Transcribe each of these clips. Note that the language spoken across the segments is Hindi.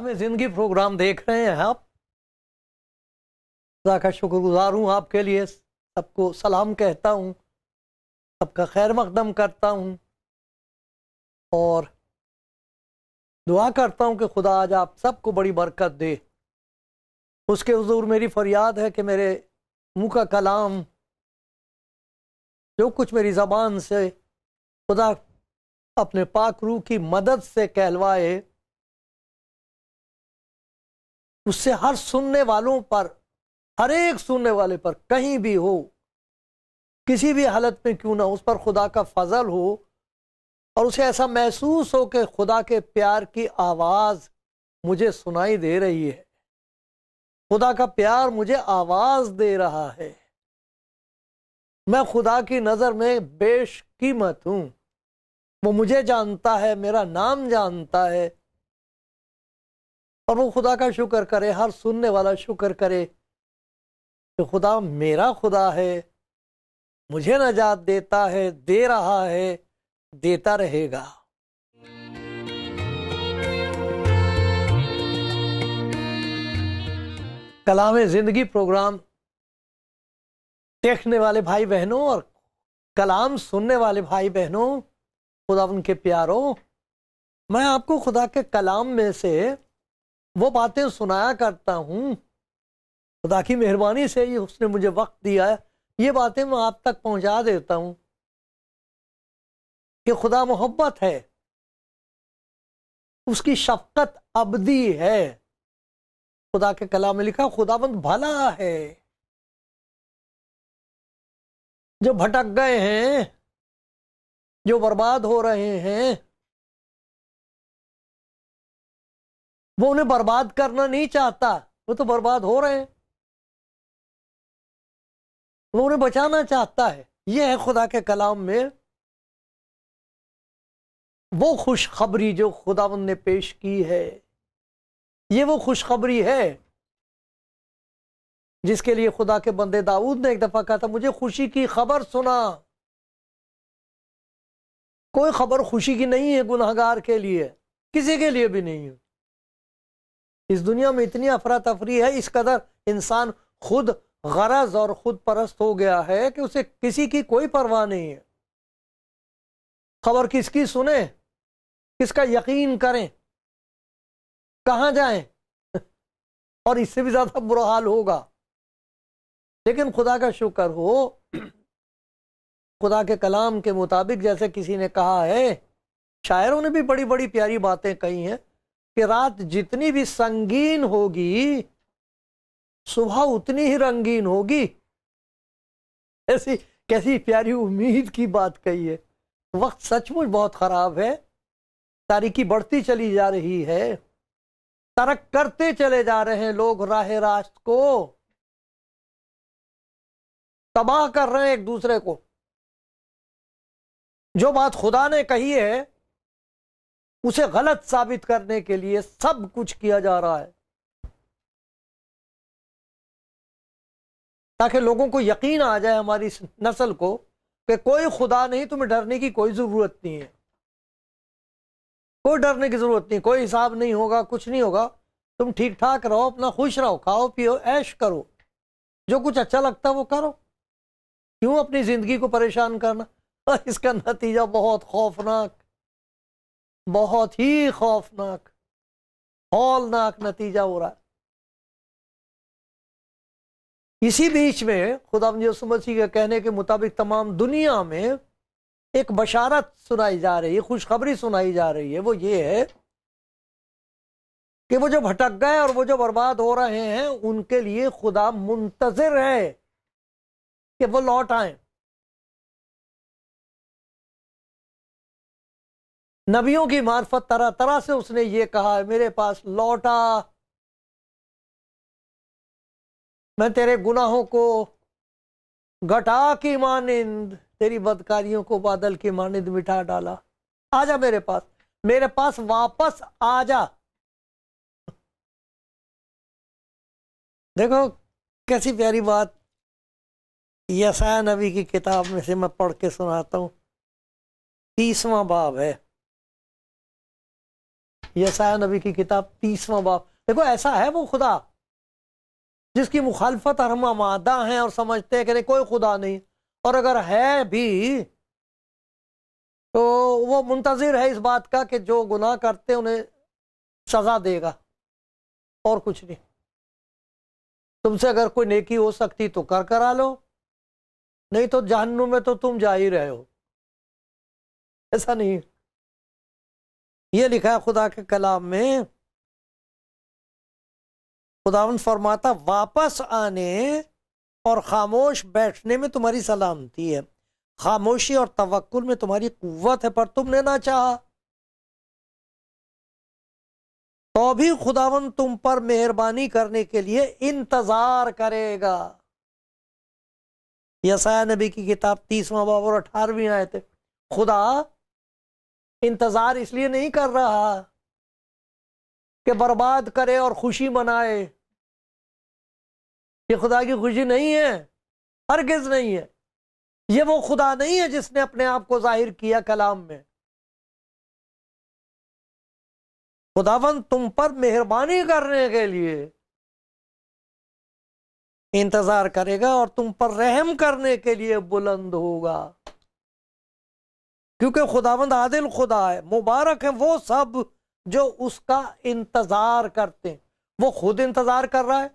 कलाम जिंदगी प्रोग्राम देख रहे हैं आप। खुदा का शुक्रगुजार हूँ आपके लिए। सबको सलाम कहता हूँ, सबका खैर मकदम करता हूँ और दुआ करता हूँ कि खुदा आज आप सबको बड़ी बरकत दे। उसके हुजूर मेरी फरियाद है कि मेरे मुँह का कलाम, जो कुछ मेरी ज़बान से खुदा अपने पाक रूह की मदद से कहलवाए, उससे हर सुनने वालों पर, हर एक सुनने वाले पर, कहीं भी हो, किसी भी हालत में क्यों ना, उस पर खुदा का फजल हो और उसे ऐसा महसूस हो कि खुदा के प्यार की आवाज़ मुझे सुनाई दे रही है, खुदा का प्यार मुझे आवाज़ दे रहा है। मैं खुदा की नज़र में बेशकीमत हूँ। वो मुझे जानता है, मेरा नाम जानता है और वो खुदा का शुक्र करे, हर सुनने वाला शुक्र करे कि खुदा मेरा खुदा है, मुझे नजात देता है, दे रहा है, देता रहेगा। कलाम जिंदगी प्रोग्राम देखने वाले भाई बहनों और कलाम सुनने वाले भाई बहनों, खुदा उनके प्यारों, मैं आपको खुदा के कलाम में से वो बातें सुनाया करता हूँ। खुदा की मेहरबानी से ही उसने मुझे वक्त दिया है, ये बातें मैं आप तक पहुंचा देता हूँ कि खुदा मोहब्बत है, उसकी शफकत अबदी है। खुदा के कलाम में लिखा खुदावंद भला है। जो भटक गए हैं, जो बर्बाद हो रहे हैं, वो उन्हें बर्बाद करना नहीं चाहता, वो तो बर्बाद हो रहे हैं, वो उन्हें बचाना चाहता है। ये है खुदा के कलाम में वो खुशखबरी जो खुदावंद ने पेश की है। ये वो खुशखबरी है जिसके लिए खुदा के बंदे दाऊद ने एक दफा कहा था, मुझे खुशी की खबर सुना। कोई खबर खुशी की नहीं है गुनहगार के लिए, किसी के लिए भी नहीं है। इस दुनिया में इतनी अफरा तफरी है, इस कदर इंसान खुद गरज और खुद परस्त हो गया है कि उसे किसी की कोई परवाह नहीं है। खबर किसकी सुने, किसका यकीन करें, कहां जाएं और इससे भी ज्यादा बुरा हाल होगा। लेकिन खुदा का शुक्र हो, खुदा के कलाम के मुताबिक, जैसे किसी ने कहा है, शायरों ने भी बड़ी बड़ी प्यारी बातें कही हैं कि रात जितनी भी संगीन होगी, सुबह उतनी ही रंगीन होगी। ऐसी कैसी प्यारी उम्मीद की बात कही है। वक्त सचमुच बहुत खराब है, तारीकी बढ़ती चली जा रही है, तरक करते चले जा रहे हैं लोग, राह रास्त को तबाह कर रहे हैं एक दूसरे को। जो बात खुदा ने कही है उसे गलत साबित करने के लिए सब कुछ किया जा रहा है, ताकि लोगों को यकीन आ जाए, हमारी नस्ल को, कि कोई खुदा नहीं, तुम्हें डरने की कोई जरूरत नहीं है, कोई डरने की जरूरत नहीं, कोई हिसाब नहीं होगा, कुछ नहीं होगा। तुम ठीक ठाक रहो, अपना खुश रहो, खाओ पियो, ऐश करो, जो कुछ अच्छा लगता है वो करो। क्यों अपनी जिंदगी को परेशान करना। इसका नतीजा बहुत खौफनाक, बहुत ही खौफनाक, हौलनाक नतीजा हो रहा है। इसी बीच में खुदा यीशु मसीह के कहने के मुताबिक तमाम दुनिया में एक बशारत सुनाई जा रही है, खुशखबरी सुनाई जा रही है। वो ये है कि वो जो भटक गए और वो जो बर्बाद हो रहे हैं, उनके लिए खुदा मुंतजिर है कि वो लौट आए। नबियों की मार्फत तरह तरह से उसने ये कहा है, मेरे पास लौटा, मैं तेरे गुनाहों को घटा की मानिंद, तेरी बदकारियों को बादल की मानिंद मिटा डाला। आजा मेरे पास वापस आजा। देखो कैसी प्यारी बात। यशायाह नबी की किताब में से मैं पढ़ के सुनाता हूं, 30वां बाब है। यसाया नबी की किताब 30वां बाब। देखो ऐसा है वो खुदा जिसकी मुखालफत हम आमादा हैं और समझते हैं कि नहीं कोई खुदा नहीं, और अगर है भी तो वो मुंतजिर है इस बात का कि जो गुनाह करते उन्हें सजा देगा और कुछ नहीं। तुमसे अगर कोई नेकी हो सकती तो कर करा लो, नहीं तो जहन्नुम में तो तुम जा ही रहे हो। ऐसा नहीं, ये लिखा है खुदा के कलाम में। खुदावंद फरमाता वापस आने और खामोश बैठने में तुम्हारी सलामती है, खामोशी और तवक्कुल में तुम्हारी कुव्वत है, पर तुमने ना चाहा। तो भी खुदावंद तुम पर मेहरबानी करने के लिए इंतजार करेगा। यसाया नबी की किताब 30वां बाब और 18वीं आयत है। खुदा इंतजार इसलिए नहीं कर रहा कि बर्बाद करे और खुशी मनाए। ये खुदा की खुशी नहीं है, हरगिज नहीं है। ये वो खुदा नहीं है जिसने अपने आप को जाहिर किया कलाम में। खुदावंद तुम पर मेहरबानी करने के लिए इंतजार करेगा और तुम पर रहम करने के लिए बुलंद होगा, क्योंकि खुदावंद आदिल खुदा है। मुबारक है वो सब जो उसका इंतजार करते हैं। वो खुद इंतजार कर रहा है,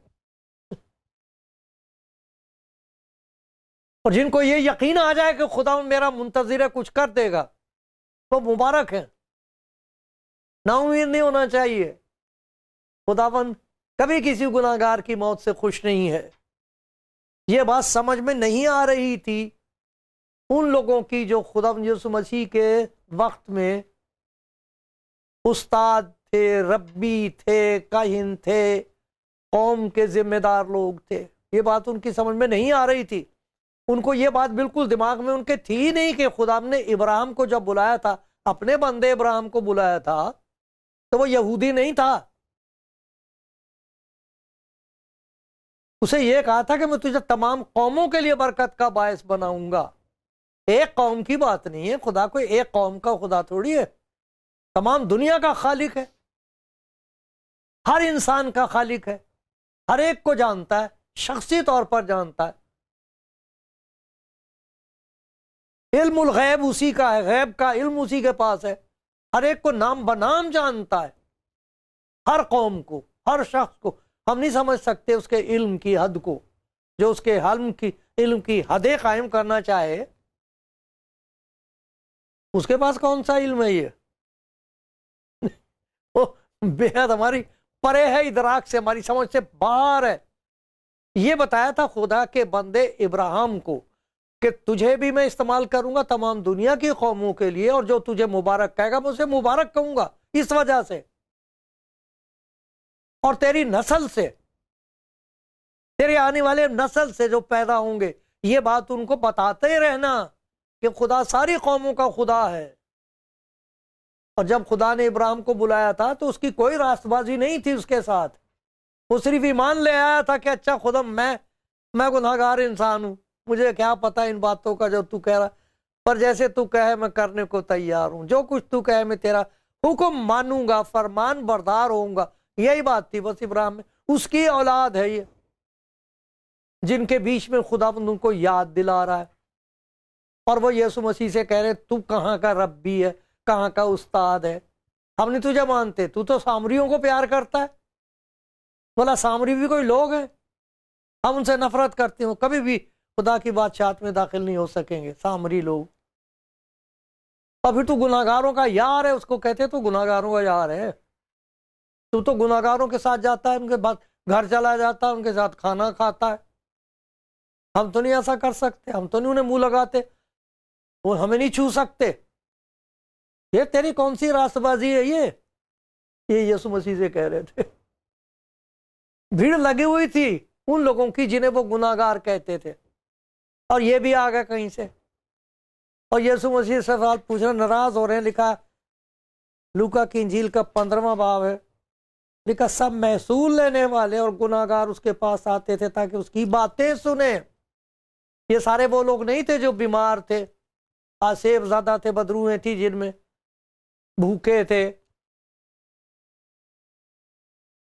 और जिनको ये यकीन आ जाए कि खुदावंद मेरा मुंतजिर है, कुछ कर देगा, तो मुबारक है। नाउम्मीद नहीं होना चाहिए। खुदावंद कभी किसी गुनाहगार की मौत से खुश नहीं है। ये बात समझ में नहीं आ रही थी उन लोगों की जो खुदावंद यीशु मसीह के वक्त में उस्ताद थे, रब्बी थे, काहिन थे, कौम के जिम्मेदार लोग थे। ये बात उनकी समझ में नहीं आ रही थी। उनको ये बात बिल्कुल दिमाग में उनके थी नहीं कि खुदा ने इब्राहिम को जब बुलाया था, अपने बंदे इब्राहिम को बुलाया था, तो वो यहूदी नहीं था। उसे ये कहा था कि मैं तुझे तमाम कौमों के लिए बरकत का बायस बनाऊंगा। एक कौम की बात नहीं है, खुदा कोई एक कौम का खुदा थोड़ी है, तमाम दुनिया का खालिक है, हर इंसान का खालिक है, हर एक को जानता है, शख्सी तौर पर जानता है। इल्मुल गैब उसी का है, गैब का इल्म उसी के पास है, हर एक को नाम बनाम जानता है, हर कौम को, हर शख्स को। हम नहीं समझ सकते उसके इल्म की हद को। जो उसके इल्म की हदें कायम करना चाहे, उसके पास कौन सा इल्म है ये? वो बेहद हमारी परे है, इदराक से, हमारी समझ से बाहर है। ये बताया था खुदा के बंदे इब्राहिम को कि तुझे भी मैं इस्तेमाल करूंगा तमाम दुनिया की कौमों के लिए, और जो तुझे मुबारक कहेगा मैं उसे मुबारक कहूंगा इस वजह से, और तेरी नस्ल से, तेरे आने वाले नस्ल से जो पैदा होंगे। ये बात उनको बताते ही रहना कि खुदा सारी कौमों का खुदा है। और जब खुदा ने इब्राहिम को बुलाया था तो उसकी कोई रास्तबाजी नहीं थी उसके साथ। वो सिर्फ ईमान ले आया था कि अच्छा खुदा मैं गुनाहगार इंसान हूं, मुझे क्या पता इन बातों का जो तू कह रहा, पर जैसे तू कहे मैं करने को तैयार हूं, जो कुछ तू कहे मैं तेरा हुक्म मानूंगा, फरमान बरदार होऊंगा। यही बात थी बस इब्राहिम में। उसकी औलाद है ये, जिनके बीच में खुदा उनको याद दिला रहा है, और वो यीशु मसीह से कह रहे तू कहाँ का रब्बी है, कहाँ का उस्ताद है, हम नहीं तुझे मानते, तू तो सामरियों को प्यार करता है। बोला सामरी भी कोई लोग हैं, हम उनसे नफरत करते हो, कभी भी खुदा की बादशाहत में दाखिल नहीं हो सकेंगे सामरी लोग। और फिर तू गुनाहगारों का यार है, उसको कहते तू गुनाहगारों का यार है। तू तो गुनाहगारों के साथ जाता है, उनके बाद घर चला जाता है, उनके साथ खाना खाता है। हम तो नहीं ऐसा कर सकते, हम तो नहीं उन्हें मुंह लगाते, वो हमें नहीं छू सकते। ये तेरी कौन सी रास्तबाजी है ये यीशु मसीह से कह रहे थे। भीड़ लगी हुई थी उन लोगों की जिन्हें वो गुनाहगार कहते थे, और ये भी आ गया कहीं से, और यीशु मसीह से सवाल पूछना, नाराज हो रहे हैं। लिखा लूका की इंजील का 15वां बाब है, लिखा सब महसूल लेने वाले और गुनाहगार उसके पास आते थे ताकि उसकी बातें सुने। ये सारे वो लोग नहीं थे जो बीमार थे, आसेब ज्यादा थे, बदरूहें थी जिनमें, भूखे थे,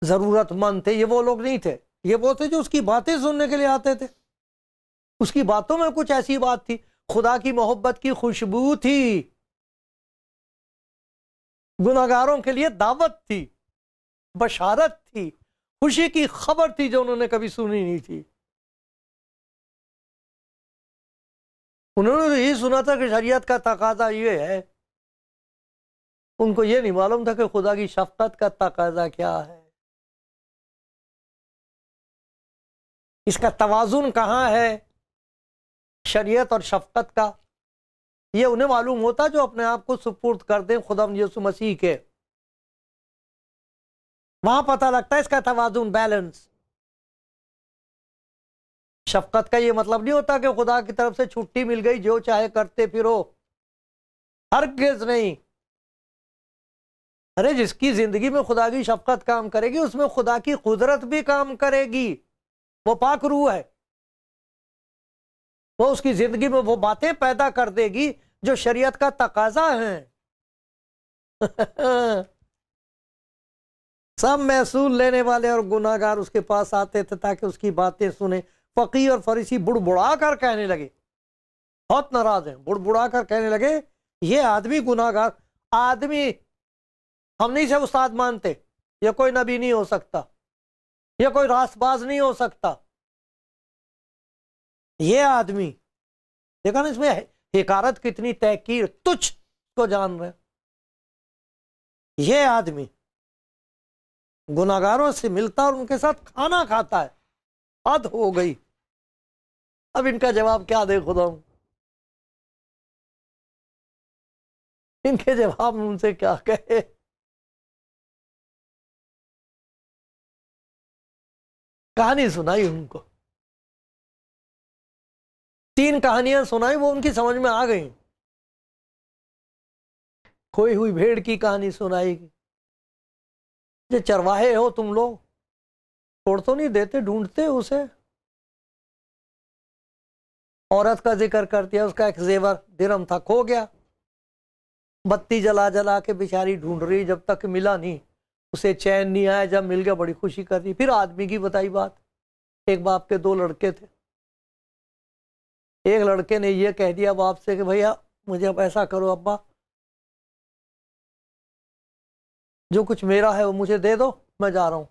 जरूरतमंद थे, ये वो लोग नहीं थे। ये वो थे जो उसकी बातें सुनने के लिए आते थे। उसकी बातों में कुछ ऐसी बात थी, खुदा की मोहब्बत की खुशबू थी, गुनाहगारों के लिए दावत थी, बशारत थी, खुशी की खबर थी जो उन्होंने कभी सुनी नहीं थी। उन्होंने तो यही सुना था कि शरीयत का तकाजा ये है, उनको ये नहीं मालूम था कि खुदा की शफकत का तकाजा क्या है, इसका तवाजुन कहाँ है शरीयत और शफकत का। ये उन्हें मालूम होता जो अपने आप को सुपुर्द कर दें खुदा यीशु मसीह के, वहां पता लगता है इसका तवाजुन, बैलेंस। शफकत का ये मतलब नहीं होता कि खुदा की तरफ से छुट्टी मिल गई जो चाहे करते फिरो, हरगिज़ नहीं। अरे जिसकी जिंदगी में खुदा की शफकत काम करेगी उसमें खुदा की कुदरत भी काम करेगी। वो पाक रूह है, वो उसकी जिंदगी में वो बातें पैदा कर देगी जो शरीयत का तकाजा है। सब महसूल लेने वाले और गुनाहगार उसके पास आते थे ताकि उसकी बातें सुने। फकीह और फरीसी बुड़बुड़ा कर कहने लगे, बहुत नाराज हैं, बुड़बुड़ा कर कहने लगे ये आदमी गुनाहगार आदमी, हम नहीं से उस्ताद मानते, ये कोई नबी नहीं हो सकता, ये कोई रासबाज नहीं हो सकता। ये आदमी, देखा ना इसमें हिकारत कितनी, तहकीर, तुच्छ को जान रहे। ये आदमी गुनाहगारों से मिलता और उनके साथ खाना खाता है, हद हो गई। अब इनका जवाब क्या दे खुदा, इनके जवाब में उनसे क्या कहे। कहानी सुनाई उनको, 3 कहानियां सुनाई, वो उनकी समझ में आ गई। खोई हुई भेड़ की कहानी सुनाई, जो चरवाहे हो तुम लोग, छोड़ तो नहीं देते, ढूंढते उसे। औरत का जिक्र कर दिया, उसका एक जेवर दिरहम था, खो गया, बत्ती जला जला के बेचारी ढूंढ रही, जब तक मिला नहीं उसे चैन नहीं आया, जब मिल गया बड़ी खुशी कर दी। फिर आदमी की बताई बात, एक बाप के 2 लड़के थे। एक लड़के ने यह कह दिया बाप से कि भैया मुझे अब ऐसा करो अब्बा, जो कुछ मेरा है वो मुझे दे दो, मैं जा रहा हूं।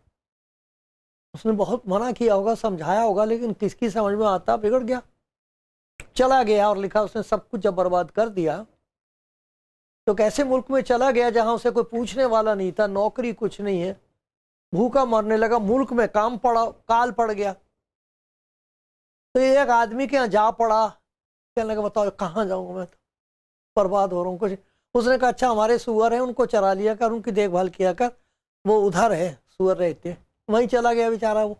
उसने बहुत मना किया होगा, समझाया होगा, लेकिन किसकी समझ में आता, बिगड़ गया, चला गया। और लिखा उसने सब कुछ जब बर्बाद कर दिया तो कैसे मुल्क में चला गया जहां उसे कोई पूछने वाला नहीं था, नौकरी कुछ नहीं है, भूखा मरने लगा, मुल्क में काम पड़ा, काल पड़ गया। तो एक आदमी के यहाँ जा पड़ा, कहने लगा बताओ कहाँ जाऊंगा, मैं तो बर्बाद हो रहा हूँ कुछ। उसने कहा अच्छा हमारे सुअर हैं, उनको चरा लिया कर, उनकी देखभाल किया कर, वो उधर है सुअर रहते हैं। वहीं चला गया बेचारा वो।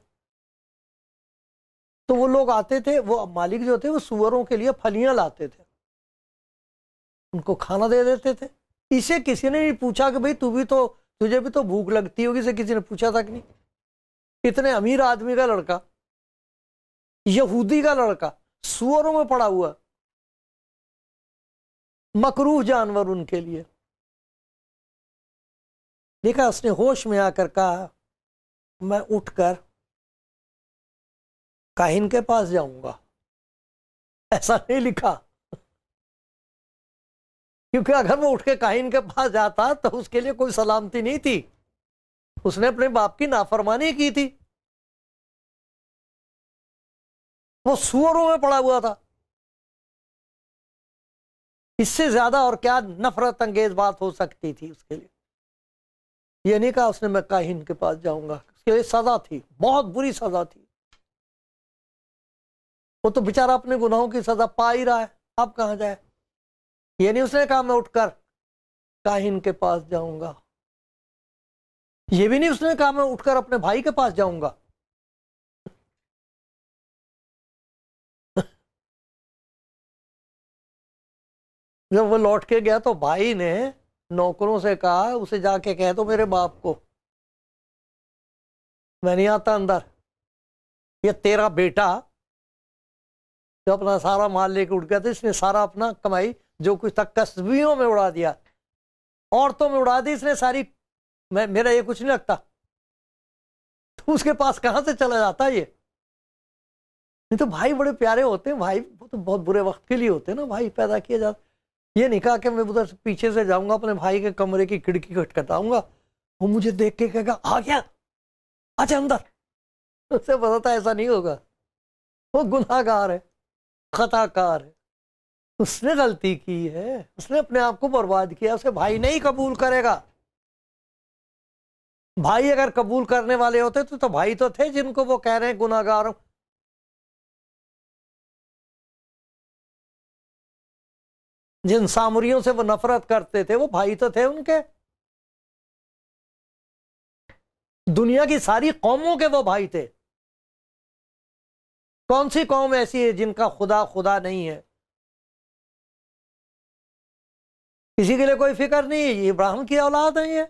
तो वो लोग आते थे, वो मालिक जो थे वो सुअरों के लिए फलियां लाते थे, उनको खाना दे देते थे। इसे किसी ने नहीं पूछा कि भाई तू भी तो, तुझे भी तो भूख लगती होगी, इसे किसी ने पूछा था कि नहीं। इतने अमीर आदमी का लड़का, यहूदी का लड़का, सुअरों में पड़ा हुआ, मकरूह जानवर उनके लिए। देखा उसने होश में आकर कहा मैं उठकर काहिन के पास जाऊंगा। ऐसा नहीं लिखा, क्योंकि अगर वो उठ के काहिन के पास जाता तो उसके लिए कोई सलामती नहीं थी, उसने अपने बाप की नाफरमानी की थी, वो सुअरों में पड़ा हुआ था। इससे ज्यादा और क्या नफरत अंगेज बात हो सकती थी उसके लिए। ये नहीं कहा उसने मैं काहिन के पास जाऊंगा, उसके लिए सजा थी, बहुत बुरी सजा थी। वो तो बेचारा अपने गुनाहों की सजा पा ही रहा है, अब कहां जाए। ये नहीं उसने कहा मैं उठकर काहिन के पास जाऊंगा, ये भी नहीं उसने कहा मैं उठकर अपने भाई के पास जाऊंगा। जब वो लौट के गया तो भाई ने नौकरों से कहा उसे जाके कह दो मेरे बाप को मैं नहीं आता अंदर, ये तेरा बेटा जो अपना सारा माल लेके उठ गया था, इसने सारा अपना कमाई जो कुछ था कस्बियों में उड़ा दिया, औरतों में उड़ा दी इसने सारी, मेरा ये कुछ नहीं लगता। तो उसके पास कहां से चला जाता ये? नहीं तो भाई बड़े प्यारे होते हैं, भाई वो तो बहुत बुरे वक्त के लिए होते हैं ना, भाई पैदा किए जाते। ये नहीं कहा कि मैं उधर पीछे से जाऊंगा अपने भाई के कमरे की खिड़की खटखटाऊंगा, वो मुझे देख के कहेगा आ गया, आजा अंदर। उससे पता था ऐसा नहीं होगा, वो गुनाहगार है, खताकार है, उसने गलती की है, उसने अपने आप को बर्बाद किया, उसे भाई नहीं कबूल करेगा। भाई अगर कबूल करने वाले होते तो भाई तो थे जिनको वो कह रहे हैं गुनाहगार। जिन सामरियों से वो नफरत करते थे वो भाई तो थे उनके। दुनिया की सारी कौमों के वो भाई थे। कौन सी कौम ऐसी है जिनका खुदा खुदा नहीं है? किसी के लिए कोई फिक्र नहीं है, ये इब्राहिम की औलाद है ये।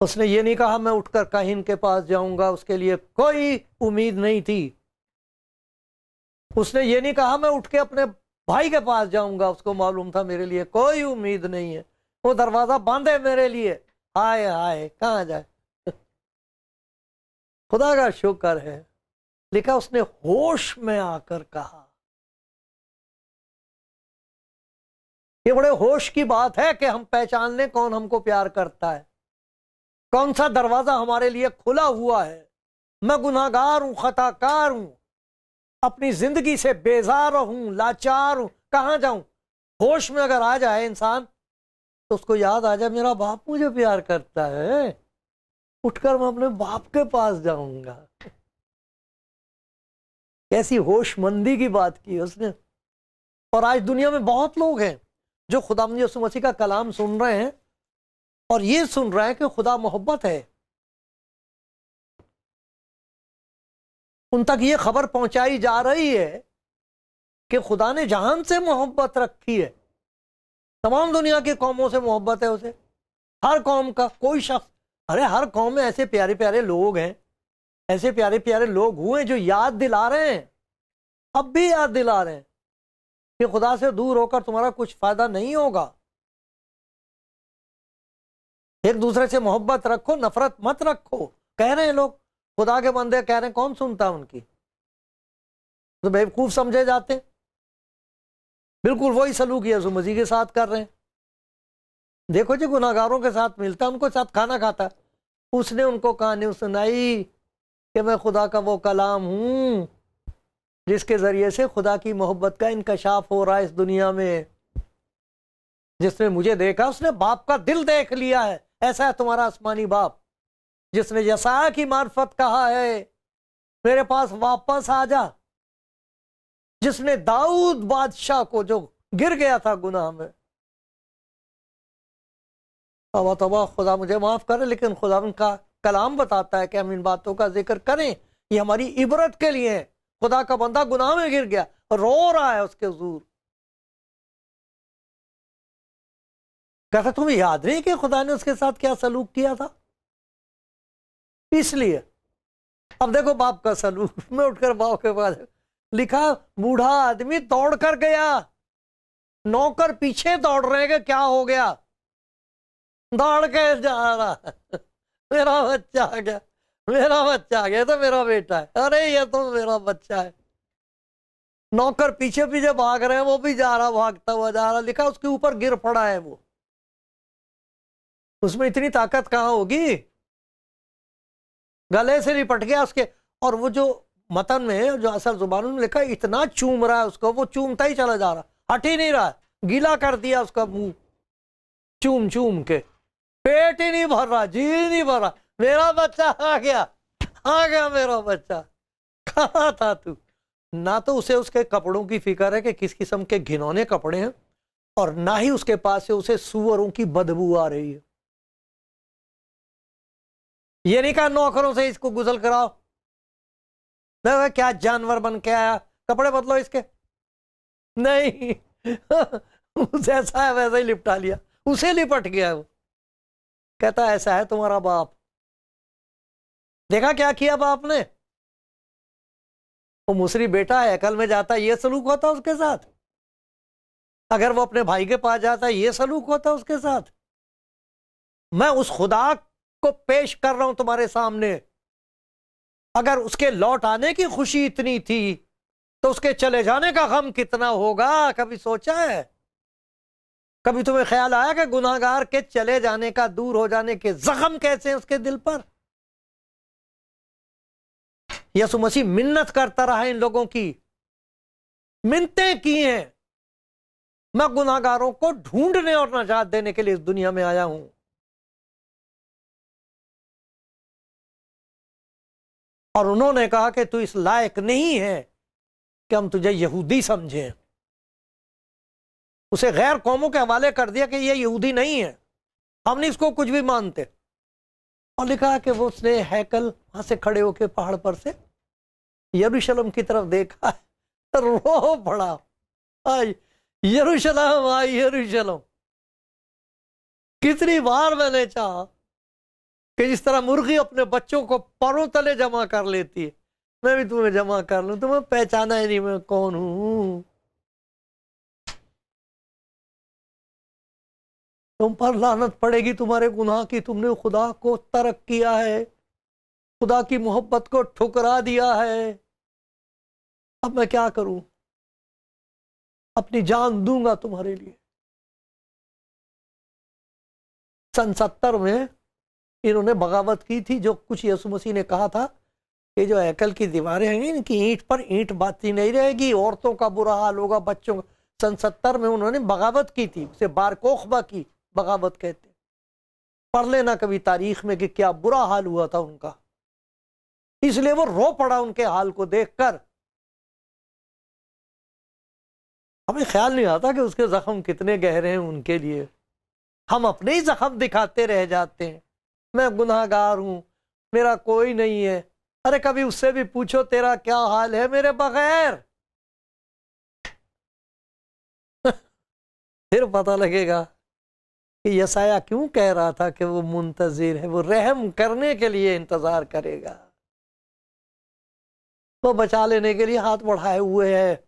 उसने ये नहीं कहा मैं उठकर काहिन के पास जाऊंगा, उसके लिए कोई उम्मीद नहीं थी। उसने ये नहीं कहा मैं उठ के अपने भाई के पास जाऊंगा, उसको मालूम था मेरे लिए कोई उम्मीद नहीं है, वो दरवाजा बंद है मेरे लिए। हाय हाय कहां जाए। खुदा का शुक्र है, लिखा उसने होश में आकर कहा। ये बड़े होश की बात है कि हम पहचान लें कौन हमको प्यार करता है, कौन सा दरवाजा हमारे लिए खुला हुआ है। मैं गुनाहगार हूं, खताकार हूं, अपनी जिंदगी से बेजार हूं, लाचार हूं, कहां जाऊं। होश में अगर आ जाए इंसान तो उसको याद आ जाए मेरा बाप मुझे प्यार करता है, उठकर मैं अपने बाप के पास जाऊंगा। कैसी होशमंदी की बात की उसने। और आज दुनिया में बहुत लोग हैं जो खुदावंद यीशु मसीह का कलाम सुन रहे हैं और ये सुन रहे हैं कि खुदा मोहब्बत है। उन तक ये खबर पहुंचाई जा रही है कि खुदा ने जहान से मोहब्बत रखी है, तमाम दुनिया की कौमों से मोहब्बत है उसे। हर कौम का कोई शख्स, अरे हर कौम में ऐसे प्यारे प्यारे लोग हैं, ऐसे प्यारे प्यारे लोग हुए जो याद दिला रहे हैं, अब भी याद दिला रहे हैं कि खुदा से दूर होकर तुम्हारा कुछ फायदा नहीं होगा। एक दूसरे से मोहब्बत रखो, नफरत मत रखो। कह रहे हैं लोग, खुदा के बंदे कह रहे हैं, कौन सुनता उनकी? तो बेवकूफ समझे जाते हैं। बिल्कुल वही सलूक यीशु मसीह के साथ कर रहे हैं। देखो जी, गुनाहगारों के साथ मिलता है, उनको साथ खाना खाता। उसने उनको कहानी सुनाई कि मैं खुदा का वो कलाम हूं जिसके जरिए से खुदा की मोहब्बत का इंकशाफ हो रहा है इस दुनिया में। जिसने मुझे देखा उसने बाप का दिल देख लिया है, ऐसा है तुम्हारा आसमानी बाप। जिसने यसाया की मार्फत कहा है मेरे पास वापस आ जा। जिसने दाऊद बादशाह को, जो गिर गया था गुनाह में, तौबा तौबा खुदा मुझे माफ करे, लेकिन खुदा उनका कलाम बताता है कि हम इन बातों का जिक्र करें, ये हमारी इबरत के लिए है। खुदा का बंदा गुनाह में गिर गया, रो रहा है उसके हुजूर, कहता तुम्हें याद नहीं कि खुदा ने उसके साथ क्या सलूक किया था? इसलिए अब देखो बाप का सलूक। मैं उठकर बाप के पास, लिखा बूढ़ा आदमी दौड़ कर गया, नौकर पीछे दौड़ रहे हैं, क्या हो गया? दौड़ के जा रहा मेरा बच्चा आ गया, मेरा बच्चा आ गया, तो मेरा बेटा है, अरे ये तो मेरा बच्चा है। नौकर पीछे पीछे भाग रहे हैं, वो भी जा रहा, भागता हुआ जा रहा। लिखा उसके ऊपर गिर पड़ा है वो। उसमें इतनी ताकत कहां होगी, गले से लिपट गया उसके। और वो जो मतन में, जो असल जुबान में लिखा, इतना चूम रहा है उसको, वो चूमता ही चला जा रहा, हट ही नहीं रहा, गीला कर दिया उसका मुंह चूम चूम के। पेट ही नहीं भर रहा, जी नहीं भर रहा। मेरा बच्चा आ गया, आ गया मेरा बच्चा। कहाँ था तू? ना तो उसे उसके कपड़ों की फिक्र है कि किस किस्म के घिनौने कपड़े हैं, और ना ही उसके पास से उसे सुअरों की बदबू आ रही है। ये नहीं कहा नौकरों से इसको गुसल कराओ, देखो क्या जानवर बन के आया, कपड़े बदलो इसके। नहीं जैसा है वैसा ही लिपटा लिया, उसे लिपट गया वो। कहता ऐसा है तुम्हारा बाप। देखा क्या किया बाप ने? वो मुसरी बेटा है, अकल में जाता, ये सलूक होता उसके साथ। अगर वो अपने भाई के पास जाता, ये सलूक होता उसके साथ। मैं उस खुदा को पेश कर रहा हूं तुम्हारे सामने। अगर उसके लौट आने की खुशी इतनी थी तो उसके चले जाने का गम कितना होगा, कभी सोचा है? कभी तुम्हें ख्याल आया कि गुनाहगार के चले जाने का, दूर हो जाने के जख्म कैसे हैं उसके दिल पर? यीशु मसीह मिन्नत करता रहा इन लोगों की, मिन्नतें की हैं, मैं गुनाहगारों को ढूंढने और नजात देने के लिए इस दुनिया में आया हूं। और उन्होंने कहा कि तू इस लायक नहीं है कि हम तुझे यहूदी समझें। उसे गैर कौमों के हवाले कर दिया कि ये यहूदी नहीं है, हम नहीं इसको कुछ भी मानते। और लिखा कि वो उसने हैकल वहां से खड़े होकर पहाड़ पर से यरूशलेम की तरफ देखा, रो पड़ा, आई यरूशलेम, आई यरूशलेम। कितनी बार मैंने चाहा कि जिस तरह मुर्गी अपने बच्चों को परों तले जमा कर लेती है, मैं भी तुम्हें जमा कर लूं, तुम्हें पहचाना ही नहीं मैं कौन हूं। तुम पर लानत पड़ेगी तुम्हारे गुनाह की, तुमने खुदा को तर्क किया है, खुदा की मोहब्बत को ठुकरा दिया है। अब मैं क्या करूं? अपनी जान दूंगा तुम्हारे लिए। सन 70 में इन्होंने बगावत की थी, जो कुछ यीशु मसीह ने कहा था कि जो हैकल की दीवारें हैं इनकी ईंट पर ईंट बाती नहीं रहेगी, औरतों का बुरा हाल होगा, बच्चों का। सन 70 में उन्होंने बगावत की थी, उसे बारकोखबा की बगावत कहते। पढ़ लेना कभी तारीख में कि क्या बुरा हाल हुआ था उनका। इसलिए वो रो पड़ा उनके हाल को देखकर। हमें ख्याल नहीं आता कि उसके जख्म कितने गहरे हैं उनके लिए। हम अपने ही जख्म दिखाते रह जाते हैं, मैं गुनाहगार हूं, मेरा कोई नहीं है। अरे कभी उससे भी पूछो तेरा क्या हाल है मेरे बगैर, फिर पता लगेगा कि यसाया क्यों कह रहा था कि वो मुंतजिर है, वो रहम करने के लिए इंतजार करेगा, वो बचा लेने के लिए हाथ बढ़ाए हुए है।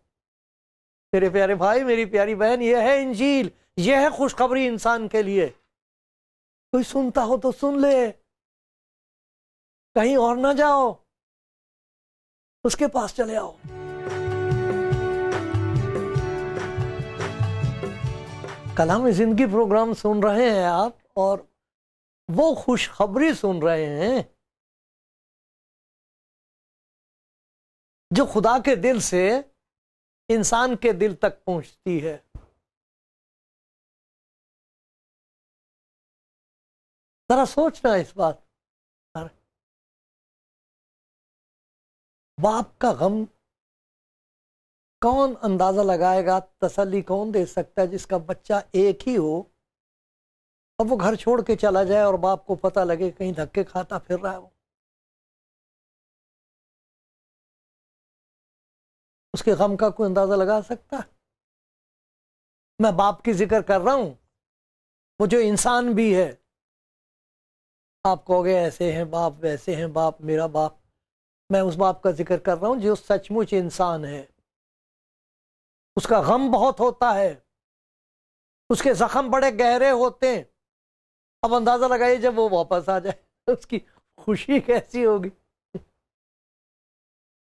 मेरे प्यारे भाई, मेरी प्यारी बहन, यह है इंजील, यह है खुशखबरी इंसान के लिए। कोई सुनता हो तो सुन ले, कहीं और ना जाओ, उसके पास चले आओ। कलाम जिंदगी प्रोग्राम सुन रहे हैं आप, और वो खुशखबरी सुन रहे हैं जो खुदा के दिल से इंसान के दिल तक पहुंचती है। जरा सोचना इस बात पर। बाप का गम कौन अंदाजा लगाएगा, तसल्ली कौन दे सकता है जिसका बच्चा एक ही हो और वो घर छोड़ के चला जाए और बाप को पता लगे कहीं धक्के खाता फिर रहा है वो। उसके गम का कोई अंदाजा लगा सकता है? मैं बाप की जिक्र कर रहा हूं, वो जो इंसान भी है। आप कहोगे ऐसे हैं बाप, वैसे हैं बाप, मेरा बाप। मैं उस बाप का जिक्र कर रहा हूं जो सचमुच इंसान है। उसका गम बहुत होता है, उसके जख्म बड़े गहरे होते हैं। अब अंदाजा लगाइए जब वो वापस आ जाए उसकी खुशी कैसी होगी।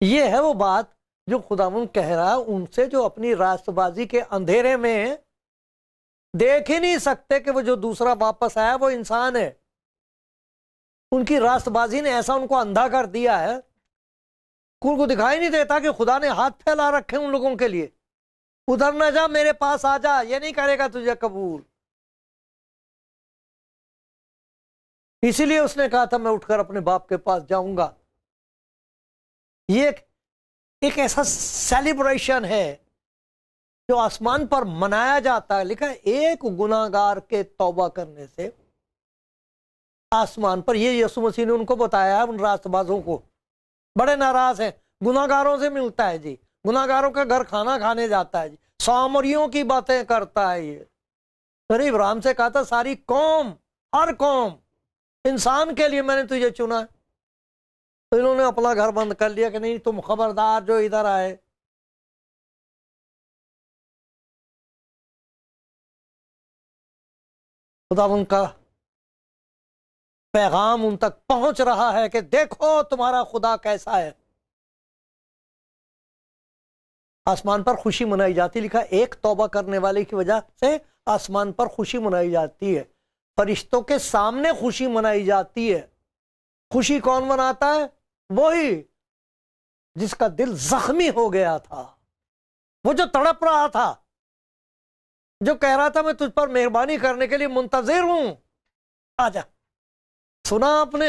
ये है वो बात जो खुदावंद कह रहा है उनसे, जो अपनी रास्तबाजी के अंधेरे में देख ही नहीं सकते कि वो जो दूसरा वापस आया वो इंसान है। उनकी रास्तबाजी ने ऐसा उनको अंधा कर दिया है, उनको दिखाई नहीं देता कि खुदा ने हाथ फैला रखे उन लोगों के लिए। उधर ना जा, मेरे पास आ जा, ये नहीं करेगा तुझे कबूल। इसीलिए उसने कहा था मैं उठकर अपने बाप के पास जाऊंगा। ये एक ऐसा सेलिब्रेशन है जो आसमान पर मनाया जाता है। लिखा है एक गुनाहगार के तौबा करने से आसमान पर, ये यीशु मसीह ने उनको बताया है उन रास्तबाजों को, बड़े नाराज हैं, गुनाहगारों से मिलता है जी, गुनाहगारों के घर खाना खाने जाता है जी, सामरियों की बातें करता है ये। अरे इब्राहिम से कहा था सारी कौम, हर कौम, इंसान के लिए मैंने तुझे चुना है। तो इन्होंने अपना घर बंद कर लिया कि नहीं तुम खबरदार जो इधर आए। खुदा उनका पैगाम उन तक पहुंच रहा है कि देखो तुम्हारा खुदा कैसा है। आसमान पर खुशी मनाई जाती, लिखा एक तौबा करने वाले की वजह से आसमान पर खुशी मनाई जाती है, फरिश्तों के सामने खुशी मनाई जाती है। खुशी कौन मनाता है? वही जिसका दिल जख्मी हो गया था, वो जो तड़प रहा था, जो कह रहा था मैं तुझ पर मेहरबानी करने के लिए मुंतजिर हूं, आजा। सुना आपने?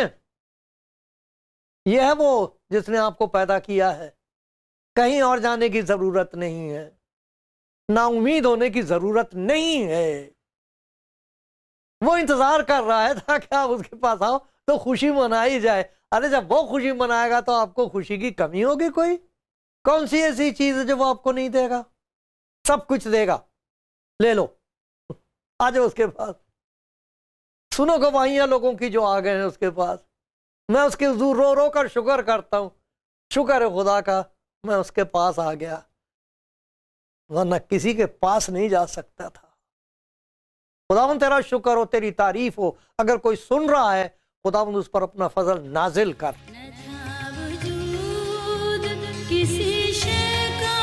यह है वो जिसने आपको पैदा किया है। कहीं और जाने की जरूरत नहीं है, ना उम्मीद होने की जरूरत नहीं है। वो इंतजार कर रहा है ताकि आप उसके पास आओ तो खुशी मनाई जाए। अरे जब वो खुशी मनाएगा तो आपको खुशी की कमी होगी? कोई कौन सी ऐसी चीज है जो वो आपको नहीं देगा? सब कुछ देगा, ले लो, आ जाओ उसके पास। सुनो गवाहियां लोगों की जो आ गए हैं उसके पास। मैं उसके हुजूर रो रो कर शुक्र करता हूं, शुक्र है खुदा का मैं उसके पास आ गया, वरना किसी के पास नहीं जा सकता था। खुदावंद तेरा शुक्र हो, तेरी तारीफ हो। अगर कोई सुन रहा है, खुदावंद उस पर अपना फजल नाजिल कर। किसी शय का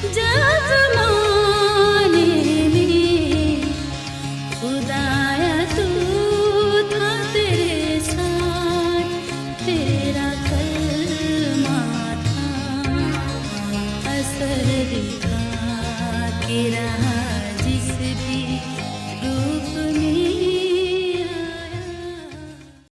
जज़माने में खुदा